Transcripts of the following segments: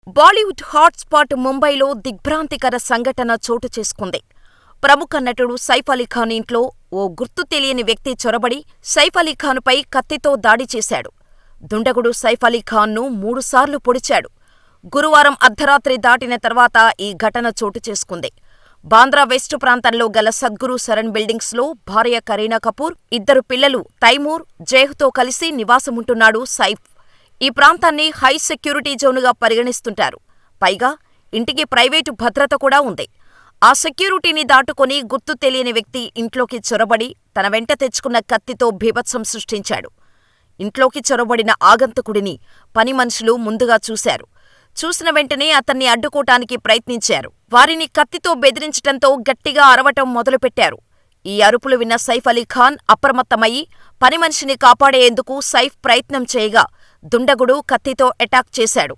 Bollywood hotspot ముంబైలో దిగ్భ్రాంతికర సంఘటన చోటు చేసుకుంది. ప్రముఖ నటుడు సైఫ్ అలీఖాన్ ఇంట్లో ఓ గుర్తు తెలియని వ్యక్తి చొరబడి సైఫ్ అలీఖాన్పై కత్తితో దాడి చేశాడు. దుండగుడు సైఫ్ అలీఖాన్ను 3 సార్లు పొడిచాడు. గురువారం అర్ధరాత్రి దాటిన తర్వాత ఈ ఘటన చోటు చేసుకుంది. బాంద్రా వెస్ట్ ప్రాంతంలో గల సద్గురు శరణ్ బిల్డింగ్స్లో భార్య కరీనా కపూర్, 2 పిల్లలు తైమూర్, జేహ్తో కలిసి నివాసముంటున్నాడు సైఫ్. ఈ ప్రాంతాన్ని హై సెక్యూరిటీ జోనుగా పరిగణిస్తుంటారు. పైగా ఇంటికి ప్రైవేటు భద్రత కూడా ఉంది. ఆ సెక్యూరిటీని దాటుకొని గుర్తు తెలియని వ్యక్తి ఇంట్లోకి చొరబడి తన వెంట తెచ్చుకున్న కత్తితో బీభత్సం సృష్టించాడు. ఇంట్లోకి చొరబడిన ఆగంతకుడిని పని మనుషులు ముందుగా చూశారు. చూసిన వెంటనే అతన్ని అడ్డుకోటానికి ప్రయత్నించారు. వారిని కత్తితో బెదిరించటంతో గట్టిగా అరవటం మొదలుపెట్టారు. ఈ అరుపులు విన్న సైఫ్ అలీఖాన్ అప్రమత్తమయ్యి పని మనిషిని కాపాడేందుకు సైఫ్ ప్రయత్నం చేయగా దుండగుడు కత్తితో అటాక్ చేశాడు.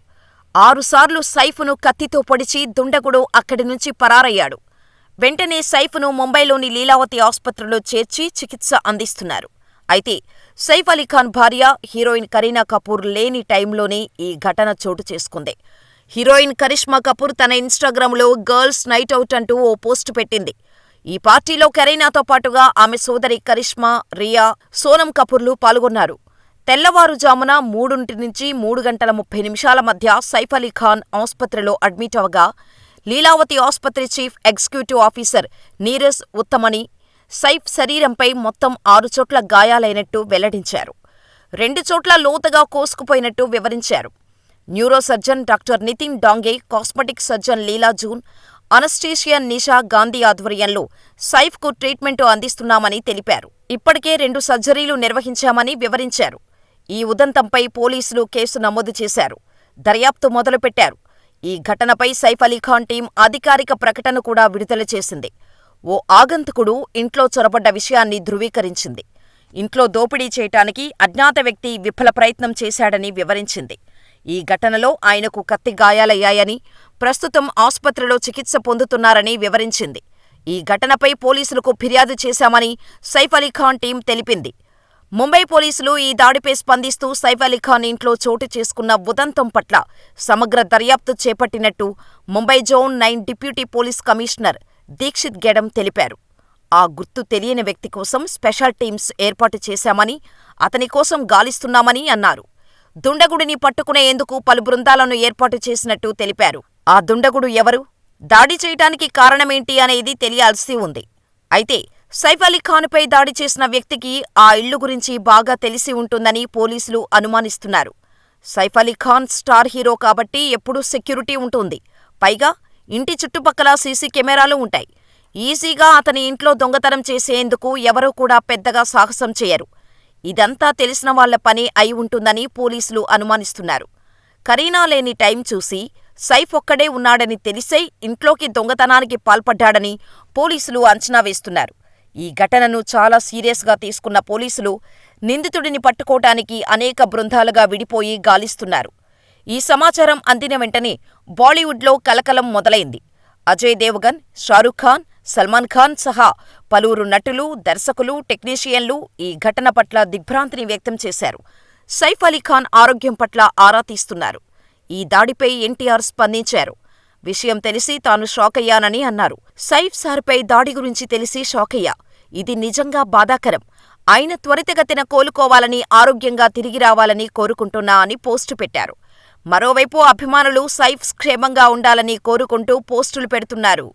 6 సార్లు సైఫ్ను కత్తితో పొడిచి దుండగుడు అక్కడి నుంచి పరారయ్యాడు. వెంటనే సైఫ్ను ముంబైలోని లీలావతి ఆస్పత్రిలో చేర్చి చికిత్స అందిస్తున్నారు. అయితే సైఫ్ అలీఖాన్ భార్య హీరోయిన్ కరీనా కపూర్ లేని టైంలోనే ఈ ఘటన చోటు చేసుకుంది. హీరోయిన్ కరిష్మా కపూర్ తన ఇన్స్టాగ్రామ్లో గర్ల్స్ నైట్ అవుట్ అంటూ ఓ పోస్టు పెట్టింది. ఈ పార్టీలో కరీనాతో పాటుగా ఆమె సోదరి కరిష్మా, రియా, సోనం కపూర్లు పాల్గొన్నారు. తెల్లవారుజామున 3 నుంచి 3 గంటల 30 నిమిషాల మధ్య సైఫ్ అలీఖాన్ ఆస్పత్రిలో అడ్మిట్ అవగా లీలావతి ఆస్పత్రి chief executive officer Neeraj Uttamani Saif శరీరంపై మొత్తం 6 చోట్ల గాయాలైనట్టు వెల్లడించారు. 2 చోట్ల లోతుగా కోసుకుపోయినట్టు వివరించారు. Neuro surgeon doctor Nitin Dange, cosmetic surgeon Leela జూన్, అనస్థీషియన్ నిషా గాంధీ ఆధ్వర్యంలో సైఫ్కు ట్రీట్మెంట్ అందిస్తున్నామని తెలిపారు. ఇప్పటికే 2 సర్జరీలు నిర్వహించామని వివరించారు. ఈ ఉదంతంపై పోలీసులు కేసు నమోదు చేశారు. దర్యాప్తు మొదలుపెట్టారు. ఈ ఘటనపై సైఫ్ అలీఖాన్ టీం అధికారిక ప్రకటన కూడా విడుదల చేసింది. ఓ ఆగంతకుడు ఇంట్లో చొరబడ్డ విషయాన్ని ధృవీకరించింది. ఇంట్లో దోపిడీ చేయటానికి అజ్ఞాత వ్యక్తి విఫల ప్రయత్నం చేశాడని వివరించింది. ఈ ఘటనలో ఆయనకు కత్తి గాయాలయ్యాయని, ప్రస్తుతం ఆస్పత్రిలో చికిత్స పొందుతున్నారని వివరించింది. ఈ ఘటనపై పోలీసులకు ఫిర్యాదు చేశామని సైఫ్ అలీఖాన్ టీం తెలిపింది. ముంబై పోలీసులు ఈ దాడిపై స్పందిస్తూ సైఫ్ అలీఖాన్ ఇంట్లో చోటు చేసుకున్న ఉదంతం పట్ల సమగ్ర దర్యాప్తు చేపట్టినట్టు Mumbai zone 9 deputy police commissioner Dixit Gedam తెలిపారు. ఆ గుర్తు తెలియని వ్యక్తి కోసం స్పెషల్ టీమ్స్ ఏర్పాటు చేశామని, అతని కోసం గాలిస్తున్నామని అన్నారు. దుండగుడిని పట్టుకునేందుకు పలు బృందాలను ఏర్పాటు చేసినట్టు తెలిపారు. ఆ దుండగుడు ఎవరు, దాడి చేయటానికి కారణమేంటి అనేది తెలియాల్సి ఉంది. అయితే సైఫ్ అలీఖాన్పై దాడి చేసిన వ్యక్తికి ఆ ఇల్లు గురించి బాగా తెలిసి ఉంటుందని పోలీసులు అనుమానిస్తున్నారు. సైఫ్ అలీఖాన్ స్టార్ హీరో కాబట్టి ఎప్పుడూ సెక్యూరిటీ ఉంటుంది. పైగా ఇంటి చుట్టుపక్కల సీసీ కెమెరాలు ఉంటాయి. ఈజీగా అతని ఇంట్లో దొంగతనం చేసేందుకు ఎవరూ కూడా పెద్దగా సాహసం చేయరు. ఇదంతా తెలిసిన వాళ్ల పని అయి ఉంటుందని పోలీసులు అనుమానిస్తున్నారు. కరీనా లేని టైం చూసి సైఫ్ ఒక్కడే ఉన్నాడని తెలిసే ఇంట్లోకి దొంగతనానికి పాల్పడ్డాడని పోలీసులు అంచనా వేస్తున్నారు. ఈ ఘటనను చాలా సీరియస్గా తీసుకున్న పోలీసులు నిందితుడిని పట్టుకోవటానికి అనేక బృందాలుగా విడిపోయి గాలిస్తున్నారు. ఈ సమాచారం అందిన వెంటనే బాలీవుడ్లో కలకలం మొదలైంది. అజయ్ దేవగన్, షారుఖ్ ఖాన్, సల్మాన్ ఖాన్ సహా పలువురు నటులు, దర్శకులు, టెక్నీషియన్లు ఈ ఘటన పట్ల దిగ్భ్రాంతిని వ్యక్తం చేశారు. సైఫ్ అలీఖాన్ ఆరోగ్యం పట్ల ఆరా తీస్తున్నారు. ఈ దాడిపై ఎన్టీఆర్ స్పందించారు. విషయం తెలిసి తాను షాకయ్యానని అన్నారు. సైఫ్ సార్పై దాడి గురించి తెలిసి షాకయ్యా. ఇది నిజంగా బాధాకరం. ఆయన త్వరితగతిన కోలుకోవాలని, ఆరోగ్యంగా తిరిగి రావాలని కోరుకుంటున్నా అని పోస్టు పెట్టారు. మరోవైపు అభిమానులు సైఫ్ క్షేమంగా ఉండాలని కోరుకుంటూ పోస్టులు పెడుతున్నారు.